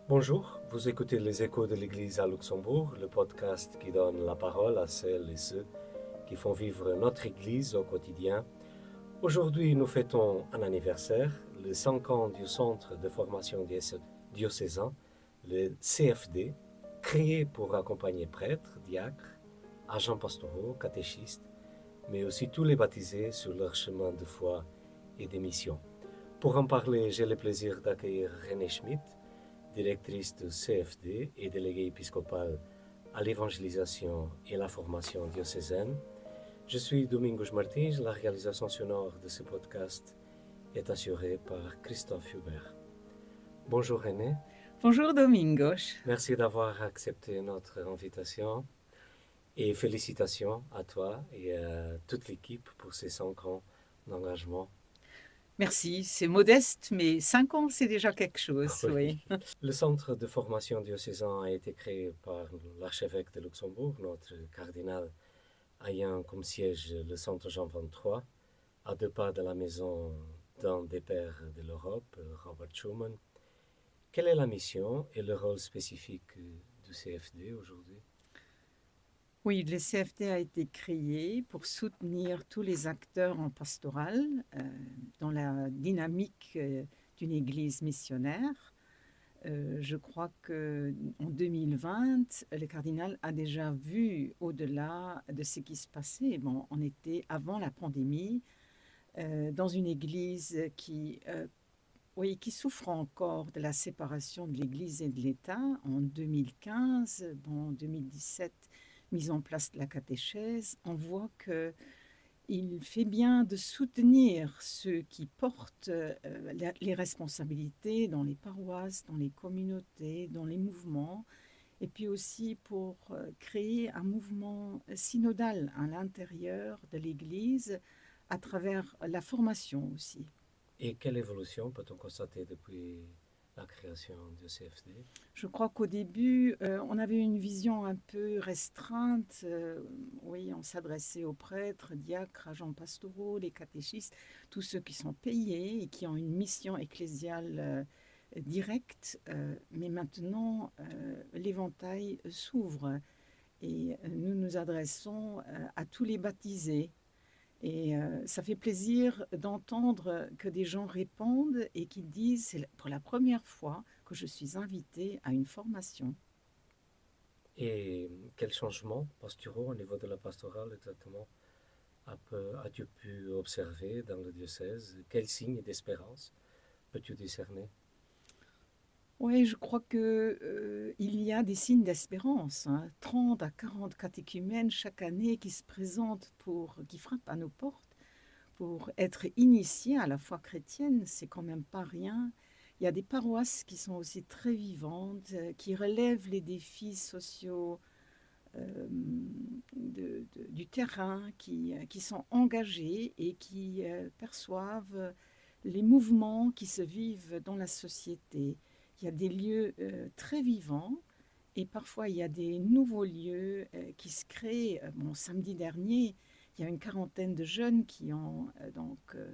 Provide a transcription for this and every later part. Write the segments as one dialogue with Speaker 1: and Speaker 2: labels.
Speaker 1: Bonjour, vous écoutez les échos de l'Église à Luxembourg, le podcast qui donne la parole à celles et ceux qui font vivre notre Église au quotidien. Aujourd'hui, nous fêtons un anniversaire, le 5 ans du Centre de formation diocésain, le CFD, créé pour accompagner prêtres, diacres, agents pastoraux, catéchistes, mais aussi tous les baptisés sur leur chemin de foi et de mission. Pour en parler, j'ai le plaisir d'accueillir René Schmidt, directrice du CFD et déléguée épiscopale à l'évangélisation et la formation diocésaine. Je suis Domingos Martins, la réalisation sonore de ce podcast est assurée par Christophe Hubert. Bonjour René.
Speaker 2: Bonjour Domingos.
Speaker 1: Merci d'avoir accepté notre invitation et félicitations à toi et à toute l'équipe pour ces 5 ans d'engagement.
Speaker 2: Merci, c'est modeste, mais 5 ans, c'est déjà quelque chose. Oui.
Speaker 1: Le centre de formation diocésain a été créé par l'archevêque de Luxembourg, notre cardinal, ayant comme siège le centre Jean XXIII, à 2 pas de la maison d'un des pères de l'Europe, Robert Schuman. Quelle est la mission et le rôle spécifique du CFD aujourd'hui?
Speaker 2: Oui, le CFD a été créé pour soutenir tous les acteurs en pastoral dans la dynamique d'une église missionnaire. Je crois qu'en 2020, le cardinal a déjà vu au-delà de ce qui se passait. Bon, on était avant la pandémie dans une église qui souffre encore de la séparation de l'Église et de l'État. En 2015, en 2017, mise en place de la catéchèse, on voit qu'il fait bien de soutenir ceux qui portent les responsabilités dans les paroisses, dans les communautés, dans les mouvements, et puis aussi pour créer un mouvement synodal à l'intérieur de l'Église à travers la formation aussi.
Speaker 1: Et quelle évolution peut-on constater depuis la création du CFD?
Speaker 2: Je crois qu'au début, on avait une vision un peu restreinte. Oui, on s'adressait aux prêtres, diacres, agents pastoraux, les catéchistes, tous ceux qui sont payés et qui ont une mission ecclésiale directe. Mais maintenant, l'éventail s'ouvre et nous nous adressons à tous les baptisés. Et ça fait plaisir d'entendre que des gens répondent et qui disent c'est pour la première fois que je suis invitée à une formation.
Speaker 1: Et quels changements pastoraux au niveau de la pastorale exactement as-tu pu observer dans le diocèse? Quels signes d'espérance peux-tu discerner?
Speaker 2: Oui, je crois qu'il y a des signes d'espérance. 30 à 40 catéchumènes chaque année qui se présentent, qui frappent à nos portes pour être initiés à la foi chrétienne. C'est quand même pas rien. Il y a des paroisses qui sont aussi très vivantes, qui relèvent les défis sociaux du terrain, qui sont engagées et qui perçoivent les mouvements qui se vivent dans la société. Il y a des lieux très vivants et parfois il y a des nouveaux lieux qui se créent. Bon, samedi dernier, il y a une quarantaine de jeunes qui ont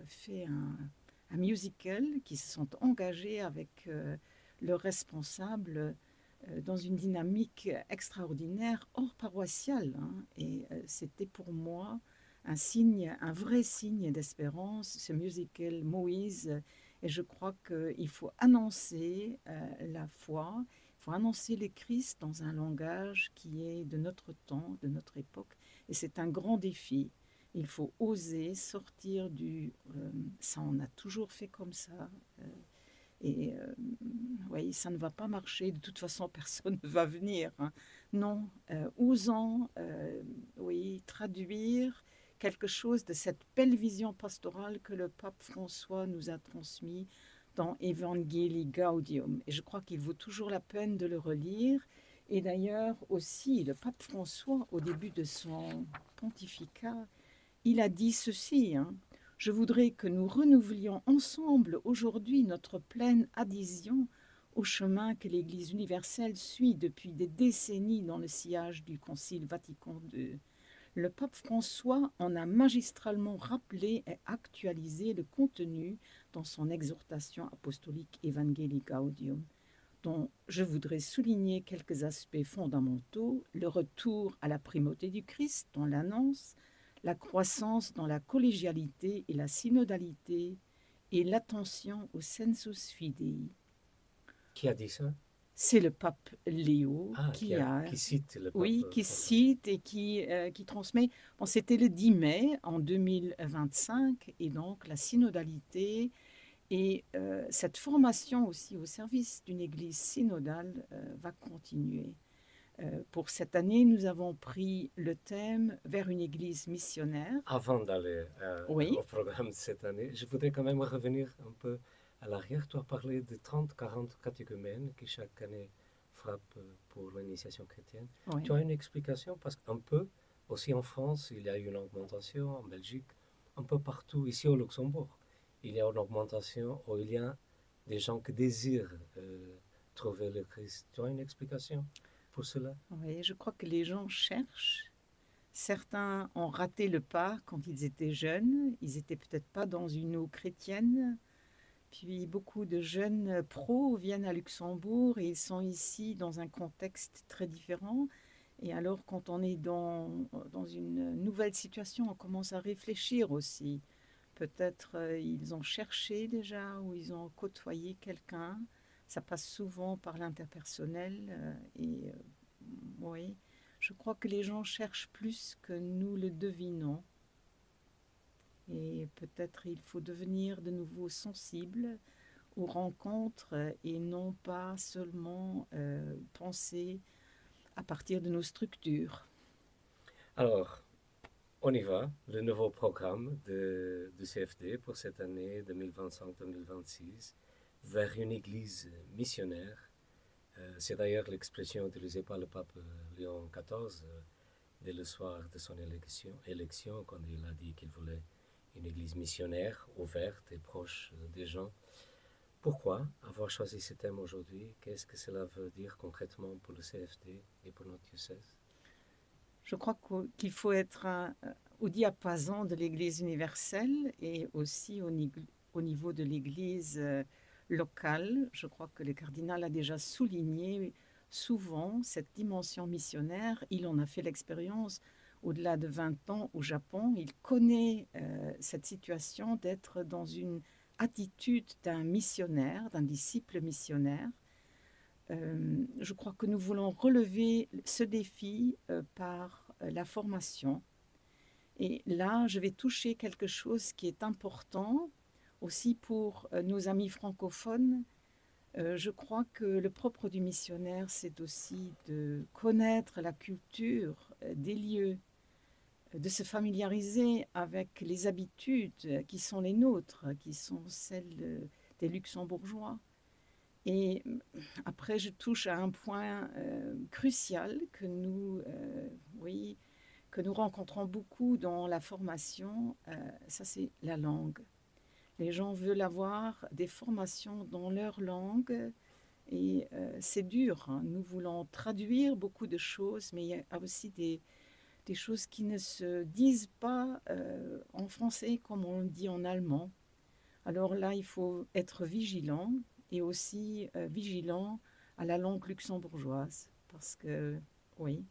Speaker 2: fait un musical, qui se sont engagés avec le responsable dans une dynamique extraordinaire, hors paroissiale. Et c'était pour moi un vrai signe d'espérance, ce musical Moïse. Et je crois qu'il faut annoncer la foi, il faut annoncer le Christ dans un langage qui est de notre temps, de notre époque. Et c'est un grand défi. Il faut oser sortir ça on a toujours fait comme ça. Et oui, ça ne va pas marcher. De toute façon, personne ne va venir. Non, osons traduire quelque chose de cette belle vision pastorale que le pape François nous a transmis dans Evangelii Gaudium. Et je crois qu'il vaut toujours la peine de le relire. Et d'ailleurs aussi, le pape François, au début de son pontificat, il a dit ceci, je voudrais que nous renouvellions ensemble aujourd'hui notre pleine adhésion au chemin que l'Église universelle suit depuis des décennies dans le sillage du Concile Vatican II. Le pape François en a magistralement rappelé et actualisé le contenu dans son exhortation apostolique Evangelii Gaudium. dont je voudrais souligner quelques aspects fondamentaux: le retour à la primauté du Christ dans l'annonce, la croissance dans la collégialité et la synodalité, et l'attention au sensus fidei.
Speaker 1: Qui a dit ça?
Speaker 2: C'est le pape Léo
Speaker 1: Ah,
Speaker 2: qui a,
Speaker 1: qui cite le pape
Speaker 2: oui, qui
Speaker 1: François.
Speaker 2: cite et qui transmet. Bon, c'était le 10 mai en 2025, et donc la synodalité et cette formation aussi au service d'une église synodale va continuer. Pour cette année, nous avons pris le thème vers une église missionnaire.
Speaker 1: Avant d'aller
Speaker 2: Oui,
Speaker 1: au programme de cette année, je voudrais quand même revenir un peu à l'arrière. Tu as parlé de 30-40 catéchumènes qui chaque année frappent pour l'initiation chrétienne.
Speaker 2: oui.
Speaker 1: Tu as une explication? Parce qu'un peu, aussi en France, il y a eu une augmentation, en Belgique, un peu partout, ici au Luxembourg, il y a une augmentation où il y a des gens qui désirent trouver le Christ. Tu as une explication pour cela?
Speaker 2: Oui, je crois que les gens cherchent. Certains ont raté le pas quand ils étaient jeunes. Ils n'étaient peut-être pas dans une eau chrétienne. Puis beaucoup de jeunes pros viennent à Luxembourg et ils sont ici dans un contexte très différent. Et alors, quand on est dans une nouvelle situation, on commence à réfléchir aussi. Peut-être ils ont cherché déjà ou ils ont côtoyé quelqu'un. Ça passe souvent par l'interpersonnel. Oui, je crois que les gens cherchent plus que nous le devinons. Et peut-être il faut devenir de nouveau sensible aux rencontres et non pas seulement penser à partir de nos structures.
Speaker 1: Alors, on y va, le nouveau programme du CFD pour cette année 2025-2026 vers une église missionnaire. C'est d'ailleurs l'expression utilisée par le pape Léon XIV dès le soir de son élection quand il a dit qu'il voulait une église missionnaire, ouverte et proche des gens. Pourquoi avoir choisi ce thème aujourd'hui? Qu'est-ce que cela veut dire concrètement pour le CFD et pour notre diocèse?
Speaker 2: Je crois qu'il faut être au diapason de l'Église universelle et aussi au niveau de l'Église locale. Je crois que le cardinal a déjà souligné souvent cette dimension missionnaire. Il en a fait l'expérience au-delà de 20 ans au Japon. Il connaît cette situation d'être dans une attitude d'un missionnaire, d'un disciple missionnaire. Je crois que nous voulons relever ce défi par la formation. Et là, je vais toucher quelque chose qui est important aussi pour nos amis francophones. Je crois que le propre du missionnaire, c'est aussi de connaître la culture des lieux, de se familiariser avec les habitudes qui sont les nôtres, qui sont celles des Luxembourgeois. Et après, je touche à un point crucial que nous rencontrons beaucoup dans la formation, ça c'est la langue. Les gens veulent avoir des formations dans leur langue et c'est dur, hein. Nous voulons traduire beaucoup de choses, mais il y a aussi des choses qui ne se disent pas en français comme on le dit en allemand. Alors là, il faut être vigilant et aussi vigilant à la langue luxembourgeoise parce que, oui,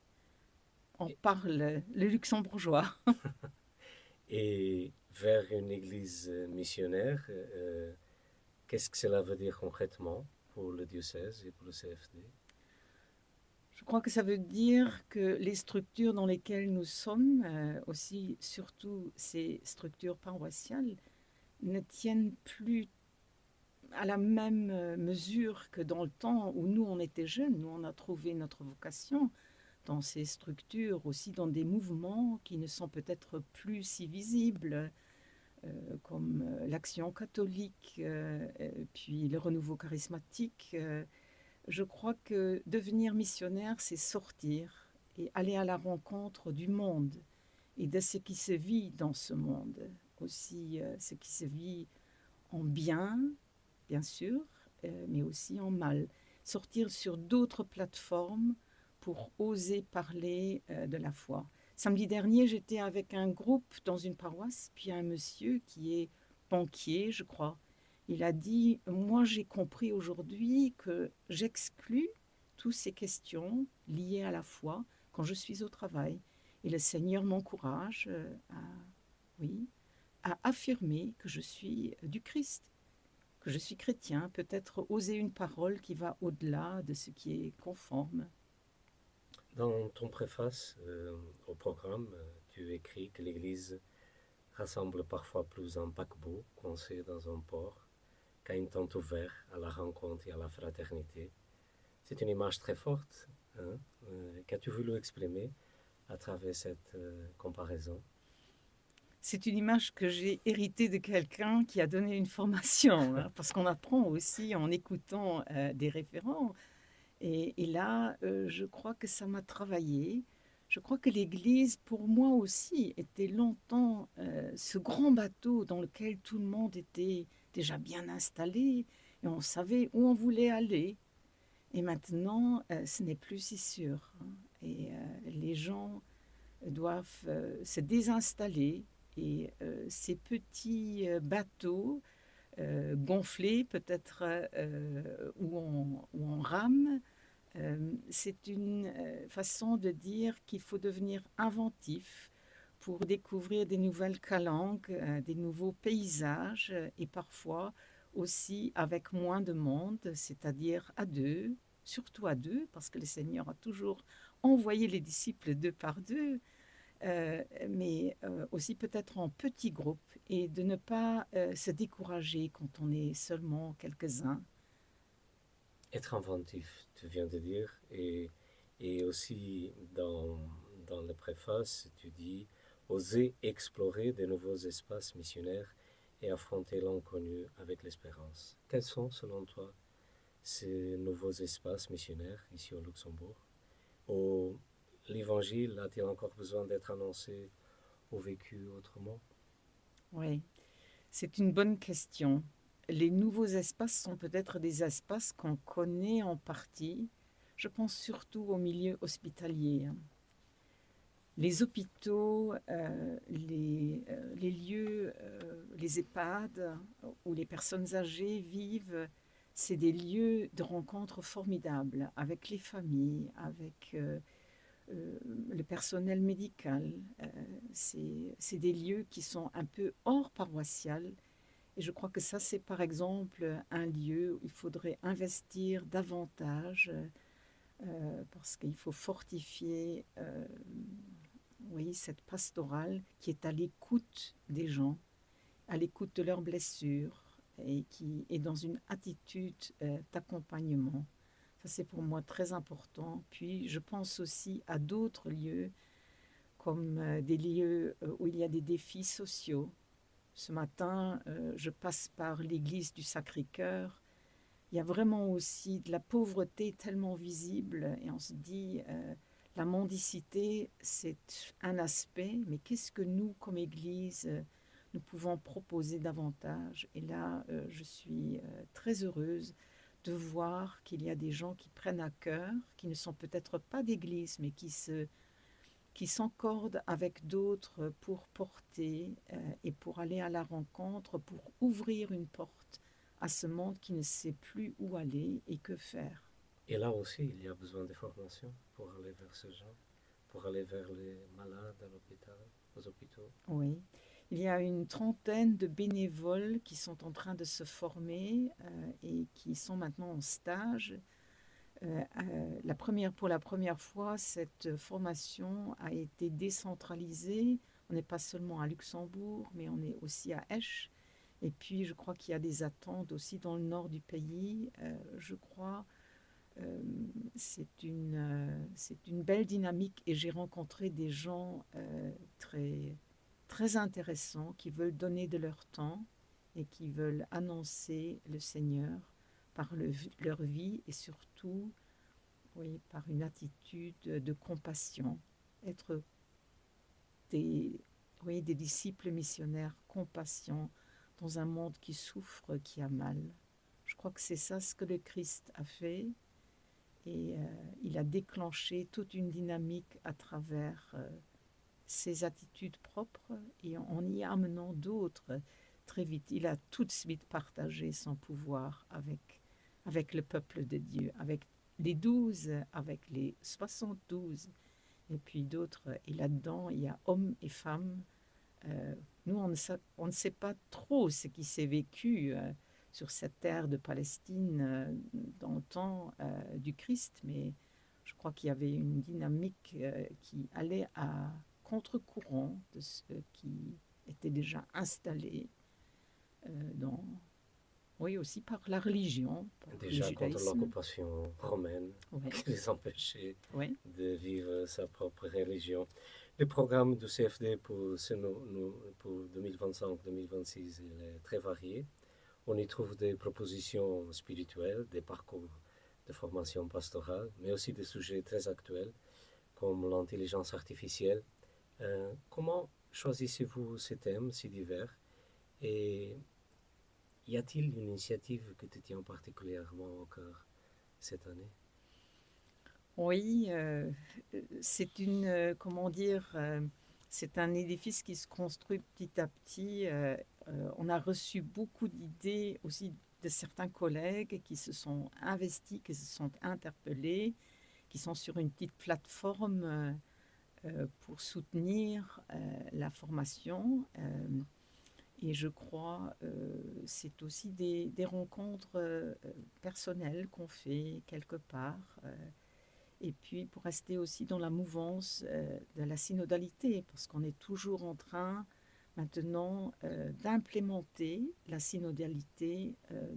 Speaker 2: on parle le luxembourgeois.
Speaker 1: Et vers une église missionnaire, qu'est-ce que cela veut dire concrètement pour le diocèse et pour le CFD?
Speaker 2: Je crois que ça veut dire que les structures dans lesquelles nous sommes, aussi surtout ces structures paroissiales, ne tiennent plus à la même mesure que dans le temps où nous, on était jeunes. Nous, on a trouvé notre vocation dans ces structures, aussi dans des mouvements qui ne sont peut-être plus si visibles, comme l'Action catholique, puis le renouveau charismatique. Je crois que devenir missionnaire, c'est sortir et aller à la rencontre du monde et de ce qui se vit dans ce monde. Aussi ce qui se vit en bien, bien sûr, mais aussi en mal. Sortir sur d'autres plateformes pour oser parler de la foi. Samedi dernier, j'étais avec un groupe dans une paroisse, puis un monsieur qui est banquier, je crois. Il a dit, moi j'ai compris aujourd'hui que j'exclus toutes ces questions liées à la foi quand je suis au travail. Et le Seigneur m'encourage oui, à affirmer que je suis du Christ, que je suis chrétien, peut-être oser une parole qui va au-delà de ce qui est conforme.
Speaker 1: Dans ton préface au programme, tu écris que l'Église rassemble parfois plus un paquebot coincé dans un port qu'à une tente ouverte à la rencontre et à la fraternité. C'est une image très forte. Hein? Qu'as-tu voulu exprimer à travers cette comparaison?
Speaker 2: C'est une image que j'ai héritée de quelqu'un qui a donné une formation, hein, parce qu'on apprend aussi en écoutant des référents. Et là, je crois que ça m'a travaillé. Je crois que l'Église, pour moi aussi, était longtemps ce grand bateau dans lequel tout le monde était déjà bien installé et on savait où on voulait aller. Et maintenant, ce n'est plus si sûr, hein. Et les gens doivent se désinstaller et ces petits bateaux gonflés, peut-être où on rame, c'est une façon de dire qu'il faut devenir inventif pour découvrir des nouvelles calanques, des nouveaux paysages et parfois aussi avec moins de monde, c'est-à-dire à deux, surtout à deux, parce que le Seigneur a toujours envoyé les disciples deux par deux, mais aussi peut-être en petits groupes et de ne pas se décourager quand on est seulement quelques-uns.
Speaker 1: Être inventif, tu viens de dire, et aussi dans la préface, tu dis oser explorer de nouveaux espaces missionnaires et affronter l'inconnu avec l'espérance. Quels sont, selon toi, ces nouveaux espaces missionnaires ici au Luxembourg? Ou l'Évangile a-t-il encore besoin d'être annoncé ou vécu autrement?
Speaker 2: Oui, c'est une bonne question. Les nouveaux espaces sont peut-être des espaces qu'on connaît en partie. Je pense surtout au milieu hospitalier. Les hôpitaux, les lieux, les EHPAD où les personnes âgées vivent, c'est des lieux de rencontre formidables avec les familles, avec le personnel médical. C'est des lieux qui sont un peu hors paroissial. Et je crois que ça, c'est par exemple un lieu où il faudrait investir davantage parce qu'il faut fortifier oui, cette pastorale qui est à l'écoute des gens, à l'écoute de leurs blessures et qui est dans une attitude d'accompagnement. Ça, c'est pour moi très important. Puis, je pense aussi à d'autres lieux, comme des lieux où il y a des défis sociaux. Ce matin, je passe par l'église du Sacré-Cœur. Il y a vraiment aussi de la pauvreté tellement visible et on se dit, la mendicité, c'est un aspect, mais qu'est-ce que nous, comme église, nous pouvons proposer davantage? Et là, je suis très heureuse de voir qu'il y a des gens qui prennent à cœur, qui ne sont peut-être pas d'église, mais qui s'encordent avec d'autres pour porter et pour aller à la rencontre, pour ouvrir une porte à ce monde qui ne sait plus où aller et que faire.
Speaker 1: Et là aussi, il y a besoin de formation pour aller vers ces gens, pour aller vers les malades à l'hôpital, aux hôpitaux.
Speaker 2: Oui, il y a une trentaine de bénévoles qui sont en train de se former et qui sont maintenant en stage. Pour la première fois, cette formation a été décentralisée. On n'est pas seulement à Luxembourg, mais on est aussi à Esch. Et puis, je crois qu'il y a des attentes aussi dans le nord du pays. Je crois c'est une belle dynamique et j'ai rencontré des gens très, très intéressants qui veulent donner de leur temps et qui veulent annoncer le Seigneur par leur vie et surtout oui, par une attitude de compassion, être des disciples missionnaires compassion dans un monde qui souffre, qui a mal. Je crois que c'est ça ce que le Christ a fait et il a déclenché toute une dynamique à travers ses attitudes propres et en y amenant d'autres. très vite. Il a tout de suite partagé son pouvoir avec le peuple de Dieu, avec les 12, avec les 72, et puis d'autres. Et là-dedans, il y a hommes et femmes. Nous, on ne sait pas trop ce qui s'est vécu sur cette terre de Palestine dans le temps du Christ, mais je crois qu'il y avait une dynamique qui allait à contre-courant de ce qui était déjà installé dans, oui, aussi par la religion, par le
Speaker 1: Déjà contre
Speaker 2: judaïsme.
Speaker 1: l'occupation romaine
Speaker 2: Ouais.
Speaker 1: qui les empêchait
Speaker 2: Oui,
Speaker 1: de vivre sa propre religion. Le programme du CFD pour 2025-2026 est très varié. On y trouve des propositions spirituelles, des parcours de formation pastorale, mais aussi des sujets très actuels comme l'intelligence artificielle. Comment choisissez-vous ces thèmes si divers et y a-t-il une initiative qui te tient particulièrement au cœur cette année?
Speaker 2: oui, c'est comment dire, c'est un édifice qui se construit petit à petit. On a reçu beaucoup d'idées aussi de certains collègues qui se sont investis, qui se sont interpellés, qui sont sur une petite plateforme pour soutenir la formation. Et je crois c'est aussi des rencontres personnelles qu'on fait quelque part. Et puis pour rester aussi dans la mouvance de la synodalité, parce qu'on est toujours en train maintenant d'implémenter la synodalité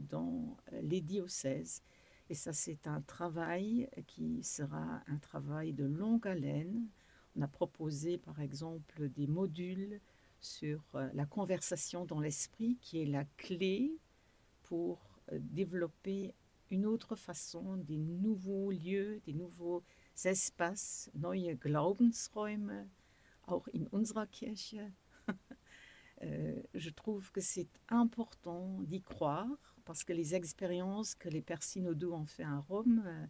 Speaker 2: dans les diocèses. Et ça, c'est un travail qui sera un travail de longue haleine. On a proposé, par exemple, des modules sur la conversation dans l'esprit, qui est la clé pour développer une autre façon, des nouveaux lieux, des nouveaux espaces, neue Glaubensräume, auch in unserer Kirche. Je trouve que c'est important d'y croire parce que les expériences que les pères synodaux ont fait à Rome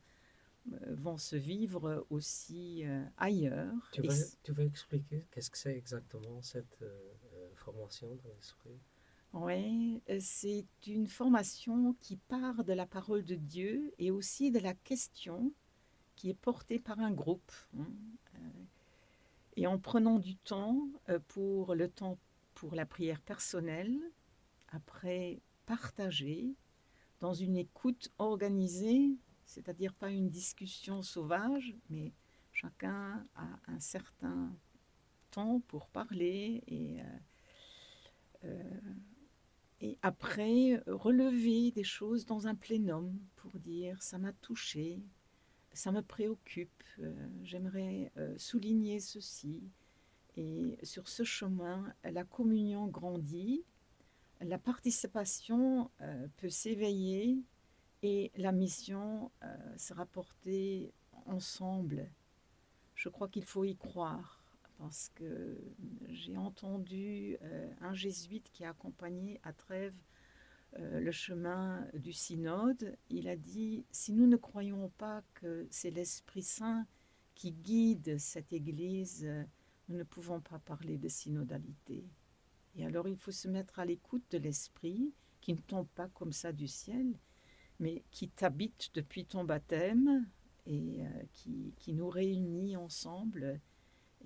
Speaker 2: vont se vivre aussi ailleurs.
Speaker 1: Tu veux expliquer qu'est-ce que c'est exactement cette formation dans l'esprit?
Speaker 2: Oui, c'est une formation qui part de la parole de Dieu et aussi de la question qui est portée par un groupe. Et en prenant du temps pour la prière personnelle, après partager dans une écoute organisée, c'est-à-dire pas une discussion sauvage, mais chacun a un certain temps pour parler et après relever des choses dans un plénum pour dire ça m'a touché, ça me préoccupe, j'aimerais souligner ceci. Et sur ce chemin, la communion grandit, la participation peut s'éveiller et la mission sera portée ensemble. Je crois qu'il faut y croire parce que j'ai entendu un jésuite qui a accompagné à Trèves le chemin du synode. Il a dit, si nous ne croyons pas que c'est l'Esprit Saint qui guide cette Église, nous ne pouvons pas parler de synodalité. Et alors il faut se mettre à l'écoute de l'Esprit qui ne tombe pas comme ça du ciel, mais qui t'habite depuis ton baptême et qui nous réunit ensemble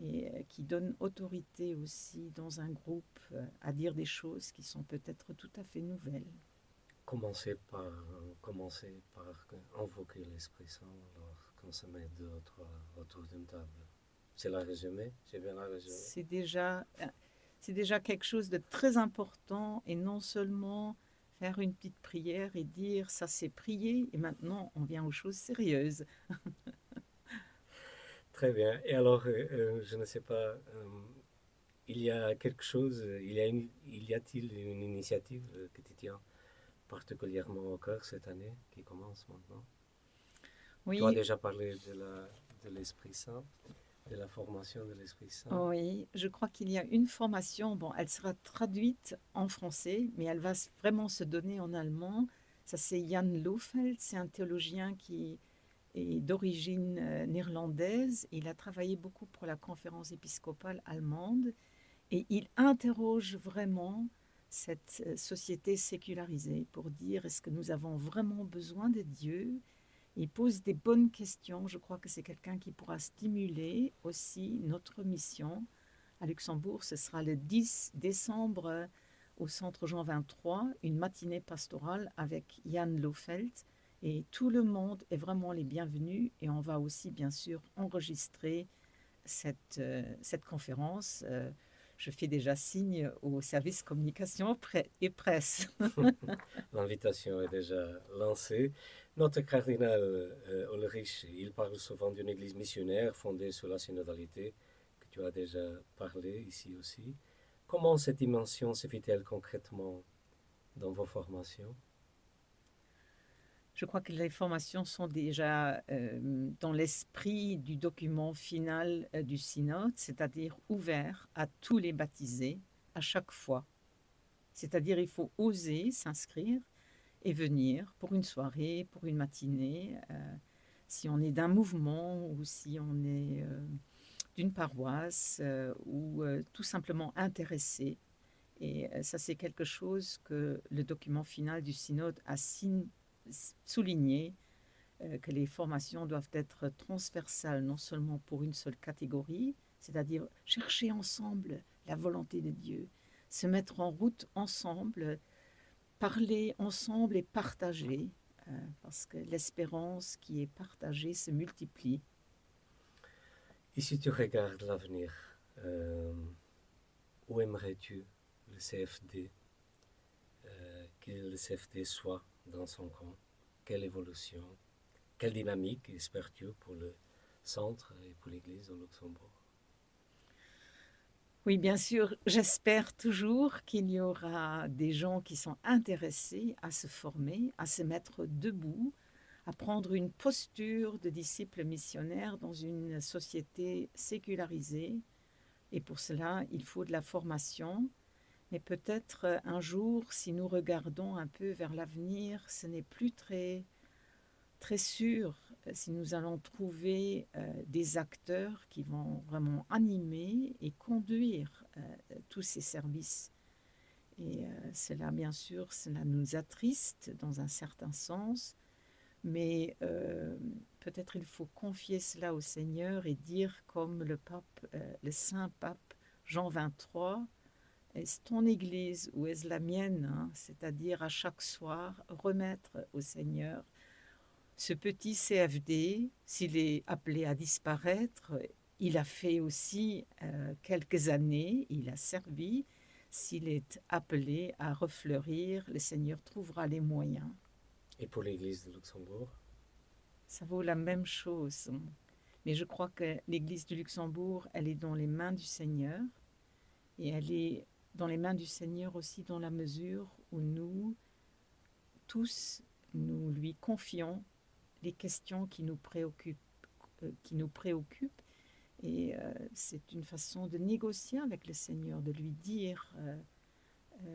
Speaker 2: et qui donne autorité aussi dans un groupe à dire des choses qui sont peut-être tout à fait nouvelles.
Speaker 1: Commencer par invoquer l'Esprit Saint lorsqu'on se met deux ou trois autour d'une table. C'est la résumé? J'ai bien la résumé?
Speaker 2: C'est déjà quelque chose de très important et non seulement faire une petite prière et dire ça c'est prié et maintenant on vient aux choses sérieuses.
Speaker 1: Très bien. Et alors, je ne sais pas, il y a quelque chose, y a-t-il une initiative que tu tiens particulièrement au cœur cette année qui commence maintenant?
Speaker 2: Oui.
Speaker 1: Tu as déjà parlé de l'Esprit Saint, de la formation de l'Esprit Saint.
Speaker 2: Oui, je crois qu'il y a une formation, bon, elle sera traduite en français, mais elle va vraiment se donner en allemand. Ça, c'est Jan Lofeld, c'est un théologien qui est d'origine néerlandaise. Il a travaillé beaucoup pour la conférence épiscopale allemande et il interroge vraiment cette société sécularisée, pour dire est-ce que nous avons vraiment besoin de Dieu? Il pose des bonnes questions. Je crois que c'est quelqu'un qui pourra stimuler aussi notre mission. À Luxembourg, ce sera le 10 décembre au centre Jean 23, une matinée pastorale avec Jan Lofeld. Et tout le monde est vraiment les bienvenus. Et on va aussi, bien sûr, enregistrer cette conférence. Je fais déjà signe au service communication et presse.
Speaker 1: L'invitation est déjà lancée. Notre cardinal Ulrich, il parle souvent d'une église missionnaire fondée sur la synodalité, que tu as déjà parlé ici aussi. Comment cette dimension se fait-elle concrètement dans vos formations?
Speaker 2: Je crois que les formations sont déjà dans l'esprit du document final du synode, c'est-à-dire ouvert à tous les baptisés à chaque fois. C'est-à-dire il faut oser s'inscrire et venir pour une soirée, pour une matinée, si on est d'un mouvement ou si on est d'une paroisse ou tout simplement intéressé. Et ça, c'est quelque chose que le document final du synode a souligné, que les formations doivent être transversales, non seulement pour une seule catégorie, c'est-à-dire chercher ensemble la volonté de Dieu, se mettre en route ensemble, parler ensemble et partager, parce que l'espérance qui est partagée se multiplie.
Speaker 1: Et si tu regardes l'avenir, où aimerais-tu le CFD, que le CFD soit dans son camp? Quelle évolution, quelle dynamique espères-tu pour le centre et pour l'Église au Luxembourg?
Speaker 2: Oui, bien sûr, j'espère toujours qu'il y aura des gens qui sont intéressés à se former, à se mettre debout, à prendre une posture de disciple missionnaire dans une société sécularisée. Et pour cela, il faut de la formation. Mais peut-être un jour, si nous regardons un peu vers l'avenir, ce n'est plus très sûr si nous allons trouver des acteurs qui vont vraiment animer et conduire tous ces services. Et cela, bien sûr, cela nous attriste dans un certain sens, mais peut-être il faut confier cela au Seigneur et dire comme le saint pape Jean 23, est-ce ton Église ou est-ce la mienne, hein? C'est-à-dire à chaque soir remettre au Seigneur ce petit CFD, s'il est appelé à disparaître, il a fait aussi quelques années, il a servi. S'il est appelé à refleurir, le Seigneur trouvera les moyens.
Speaker 1: Et pour l'Église de Luxembourg?
Speaker 2: Ça vaut la même chose. Mais je crois que l'Église du Luxembourg, elle est dans les mains du Seigneur. Et elle est dans les mains du Seigneur aussi dans la mesure où nous, tous, nous lui confions les questions qui nous préoccupent. Et c'est une façon de négocier avec le Seigneur, de lui dire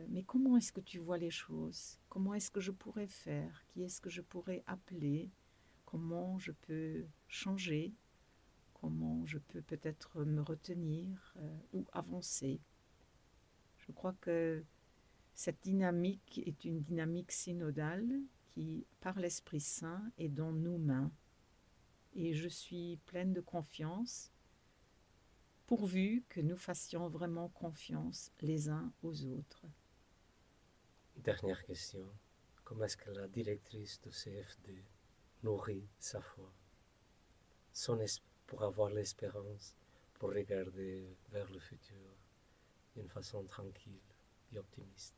Speaker 2: mais comment est-ce que tu vois les choses? Comment est-ce que je pourrais faire? Qui est-ce que je pourrais appeler? Comment je peux changer? Comment je peux peut-être me retenir ou avancer? Je crois que cette dynamique est une dynamique synodale qui, par l'Esprit Saint, est dans nos mains. Et je suis pleine de confiance, pourvu que nous fassions vraiment confiance les uns aux autres.
Speaker 1: Dernière question. Comment est-ce que la directrice du CFD nourrit sa foi, pour avoir l'espérance, pour regarder vers le futur d'une façon tranquille et optimiste?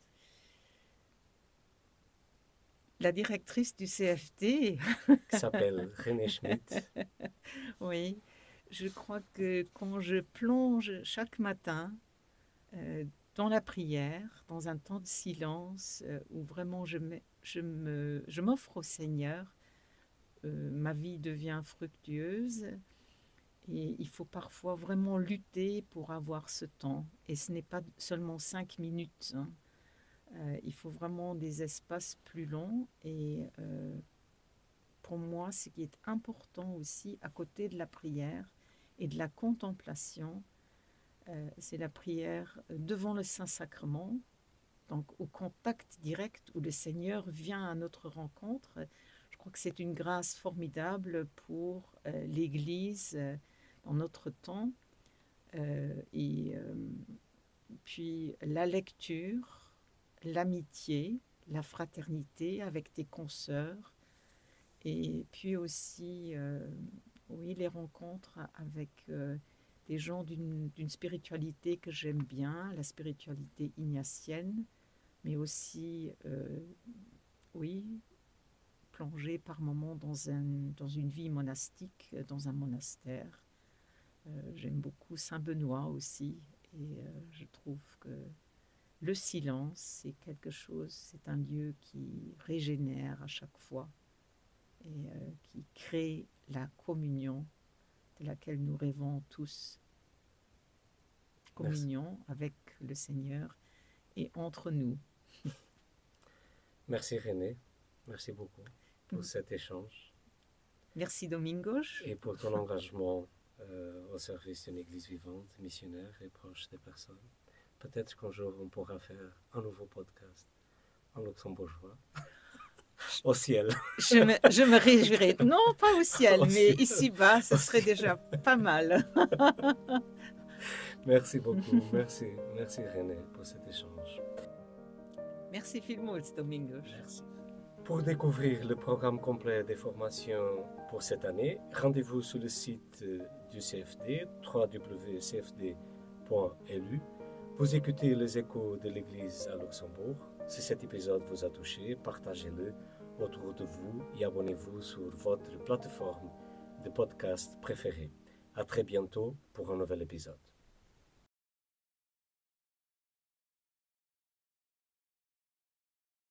Speaker 2: La directrice du CFD
Speaker 1: qui s'appelle René Schmidt.
Speaker 2: Oui, je crois que quand je plonge chaque matin dans la prière, dans un temps de silence où vraiment je m'offre au Seigneur, ma vie devient fructueuse et il faut parfois vraiment lutter pour avoir ce temps. Et ce n'est pas seulement 5 minutes, hein. Il faut vraiment des espaces plus longs et pour moi, ce qui est important aussi à côté de la prière et de la contemplation, c'est la prière devant le Saint-Sacrement, donc au contact direct où le Seigneur vient à notre rencontre. Je crois que c'est une grâce formidable pour l'Église dans notre temps. Puis la lecture, l'amitié, la fraternité avec tes consoeurs, et puis aussi oui, les rencontres avec des gens d'une spiritualité que j'aime bien, la spiritualité ignatienne, mais aussi oui, plonger par moments dans une vie monastique, dans un monastère. J'aime beaucoup Saint-Benoît aussi, et je trouve que le silence, c'est quelque chose, c'est un lieu qui régénère à chaque fois et qui crée la communion de laquelle nous rêvons tous. Communion Merci. Avec le Seigneur et entre nous.
Speaker 1: Merci René, merci beaucoup pour cet échange.
Speaker 2: Merci Domingos.
Speaker 1: Et pour ton engagement au service d'une église vivante, missionnaire et proche des personnes. Peut-être qu'un jour on pourra faire un nouveau podcast en luxembourgeois. Au ciel.
Speaker 2: Je me réjouirais. Non, pas au ciel, mais ici-bas, ce serait déjà pas mal.
Speaker 1: Merci beaucoup. Merci René pour cet échange.
Speaker 2: Merci vielmals, Domingos.
Speaker 1: Merci. Pour découvrir le programme complet des formations pour cette année, rendez-vous sur le site du CFD, www.cfd.lu. Vous écoutez les échos de l'Église à Luxembourg. Si cet épisode vous a touché, partagez-le autour de vous et abonnez-vous sur votre plateforme de podcast préférée. À très bientôt pour un nouvel épisode.